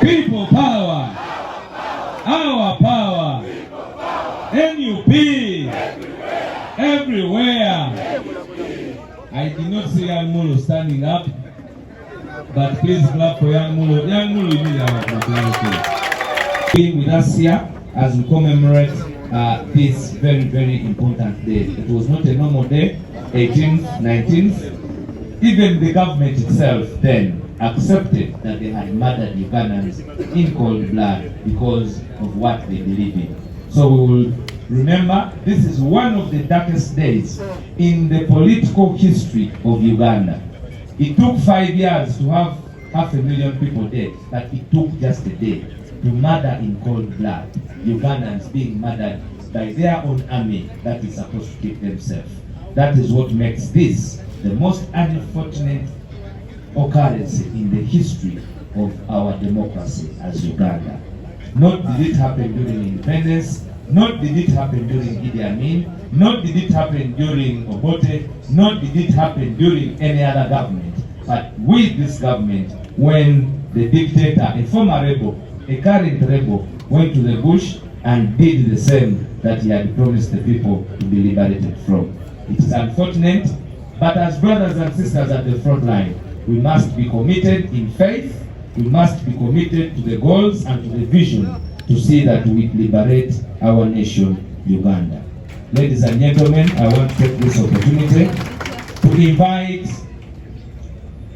People power. Our power. NUP. Everywhere. I did not see Young Mulu standing up, but please clap for Young Mulu. Young Mulu, you need our applause. Being with us here as we commemorate this very, very important day. It was not a normal day, 18th, 19th. Even the government itself then accepted that they had murdered Ugandans in cold blood because of what they believe in. So we will remember, this is one of the darkest days in the political history of Uganda. It took 5 years to have 500,000 people dead, but it took just a day to murder in cold blood. Ugandans being murdered by their own army that is supposed to keep themselves. That is what makes this the most unfortunate occurrence in the history of our democracy as Uganda. Not did it happen during independence, not did it happen during Idi Amin, not did it happen during Obote, not did it happen during any other government, but with this government, when the dictator, a former rebel, a current rebel, went to the bush and did the same that he had promised the people to be liberated from. It is unfortunate, but as brothers and sisters at the front line, we must be committed in faith, we must be committed to the goals and to the vision to see that we liberate our nation, Uganda. Ladies and gentlemen, I want to take this opportunity to invite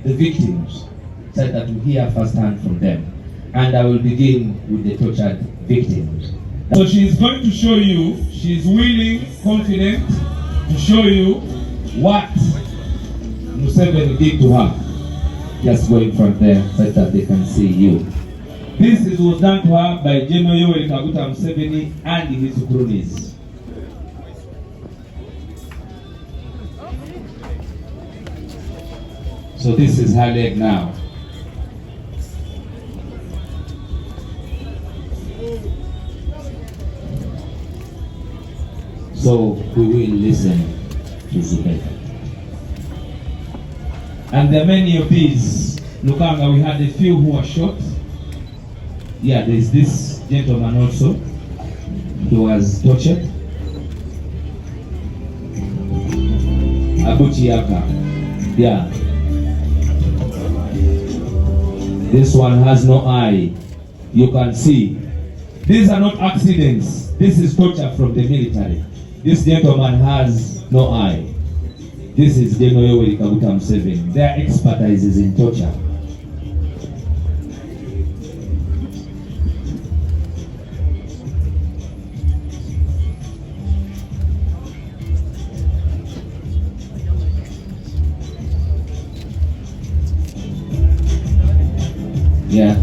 the victims so that we hear firsthand from them. And I will begin with the tortured victims. So she is going to show you, she is willing, confident to show you what Museveni did to her. Just go in front there so that they can see you. This was done to her by General Yoweri Kaguta Museveni and his cronies. So this is her leg now. So we will listen to Zubeda. And there are many of these. Lukanga, we had a few who were shot. Yeah, there's this gentleman also. He was tortured. Abuchiaka. Yeah. This one has no eye. You can see. These are not accidents. This is torture from the military. This gentleman has no eye. This is General Yoweri Kaguta Museveni. Their expertise is in torture. Yeah.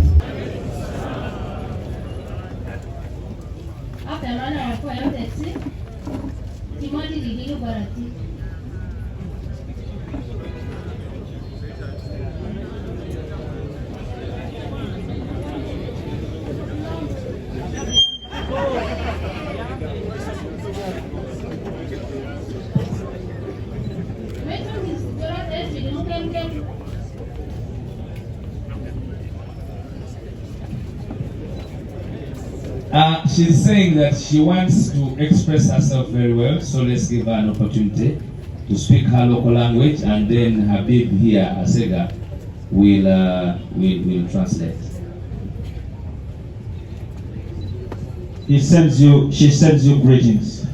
She's saying that she wants to express herself very well, so let's give her an opportunity to speak her local language, and then Habib here, Asega, will translate. She sends you greetings.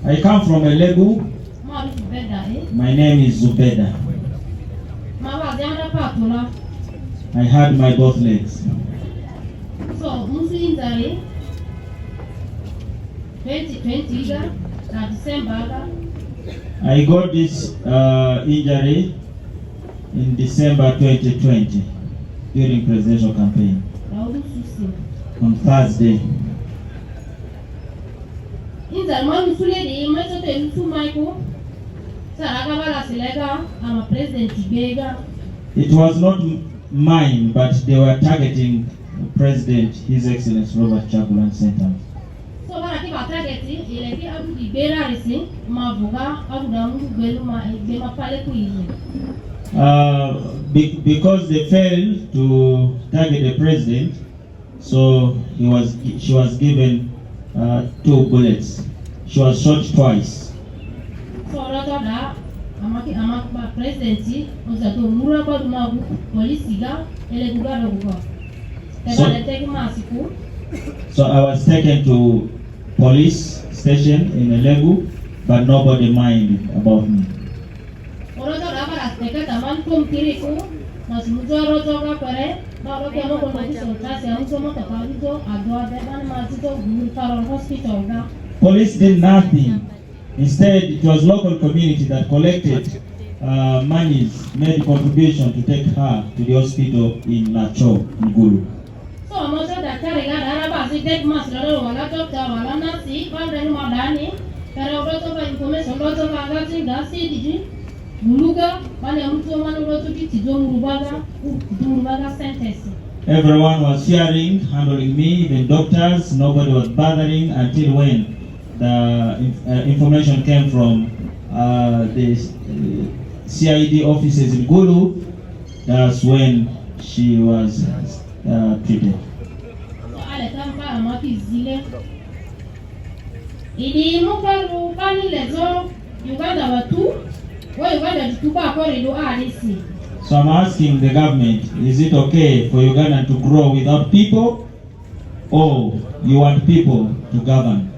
I come from Elegu. My name is Zubeda. I had my both legs. So, 2020 December. I got this injury in December 2020 during presidential campaign on Thursday. It was not mine, but they were targeting President, His Excellency Robert Chagulanyi sent out. So bana ki ba target ile ki abu di bera resi mavuga abu da mungu belu ma bema pale kuizi. Because they failed to target the president, so she was given 2 bullets. She was shot twice. So rotoda ama presidenti uzato mura kwa dumagu polisi ga ele gugaro gugo. So I was taken to police station in Elegu, but nobody minded about me. Police did nothing. Instead, it was local community that collected monies, made contribution to take her to the hospital in Nacho, in Gulu. So amoja daktari ga daraba si dead mass lolo wala doctor wala nasi pande ni madani pero roto ba information roto ba ngati ngasi diji muluga bale mtu manu roto kitizo murubaga sentence. Everyone was sharing, handling me, even doctors. Nobody was bothering until when the information came from the CID offices in Gulu. That's when she was treated. So I'm asking the government, is it okay for Uganda to grow without people, or you want people to govern?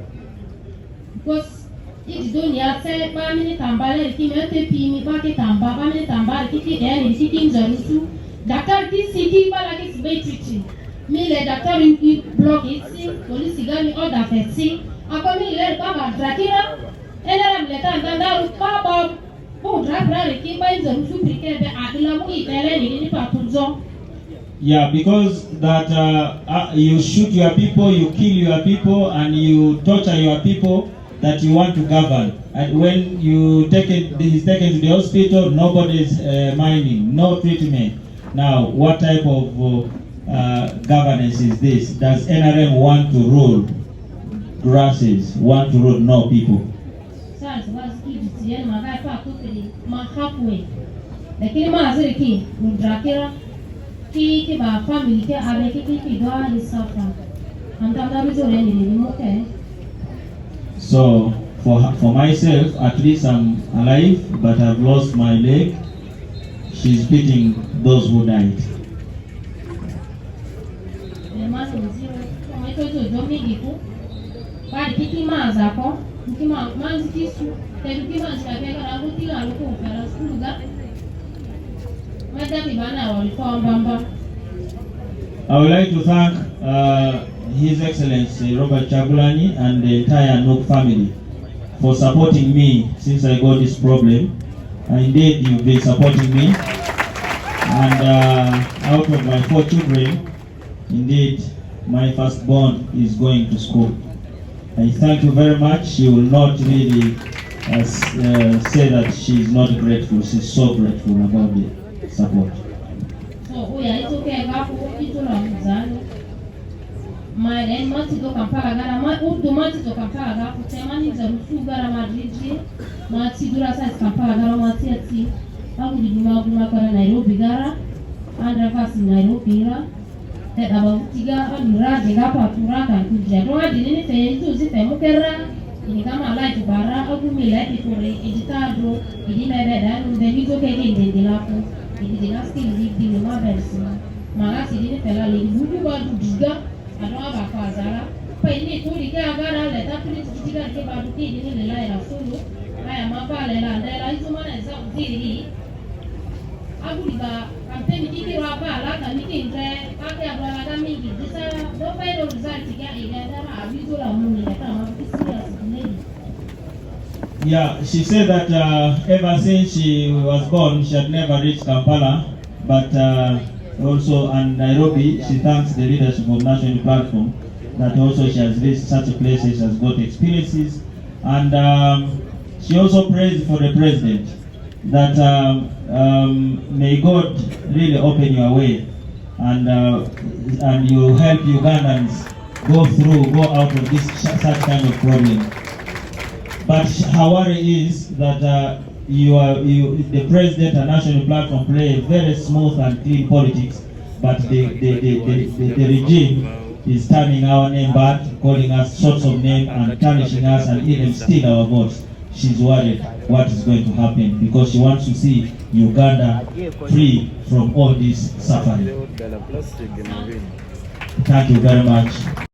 Because it's done ya say ba mini tambale kimete pimi ba ke tamba ba mini tambale kiki eni kiki nzarusu daktar ki siki ba la ki sibetiti mi le daktar in block iti police gani order feti ako mi le ba ba drakira ena le tanda ru ba ba po drakra le ki ba nzarusu prikebe adila mu itele ni papunzo. Yeah, because that you shoot your people, you kill your people, and you torture your people that you want to govern. And when he's taken to the hospital, nobody is minding, no treatment. Now, what type of governance is this? Does NRM want to rule grasses, want to rule no people? So for myself, at least I'm alive, but I've lost my leg. She's beating those who died. I would like to thank His Excellency Robert Chagulanyi and the entire NUP family for supporting me since I got this problem. Indeed, you've been supporting me. And out of my 4 children, indeed, my firstborn is going to school. I thank you very much. She will not really say that she is not grateful. She's so grateful about the support. So, it's okay. My then mati to Kampala gara ma uto mati to Kampala gara kutemani za rufu gara madriji mati dura sa Kampala gara mati ati aku di buma para Nairobi gara andra fasi Nairobi gara te aba tiga alura de gapa turaka kuja doa dinini te itu si te mukera ini kama light bara aku mila ikore editado ini bebe dan video ke ini dilaku ini dinasti di lima versi malah sini pela lagi buku baru juga adwa ba kwazara pa ini tuli ke agara le tapili tikiga ke ba duki ini le la era sulu aya mapa le la ndela hizo mana za utiri aguli ba kampeni kiki wa ba la ka niki nje ka ke abla la mingi disa do pa do result ke ile dara abizo la muni le kama serious nini. Yeah, she said that ever since she was born she had never reached Kampala, but also and Nairobi. She thanks the leadership of National Platform that also she has reached such places, has got experiences, and she also prays for the president that may God really open your way and you help Ugandans go out of this such kind of problem. But her worry is that the president and national platform play very smooth and clean politics, but the regime is turning our name bad, calling us sorts of names and tarnishing us and even steal our votes. She's worried what is going to happen because she wants to see Uganda free from all this suffering. Thank you very much.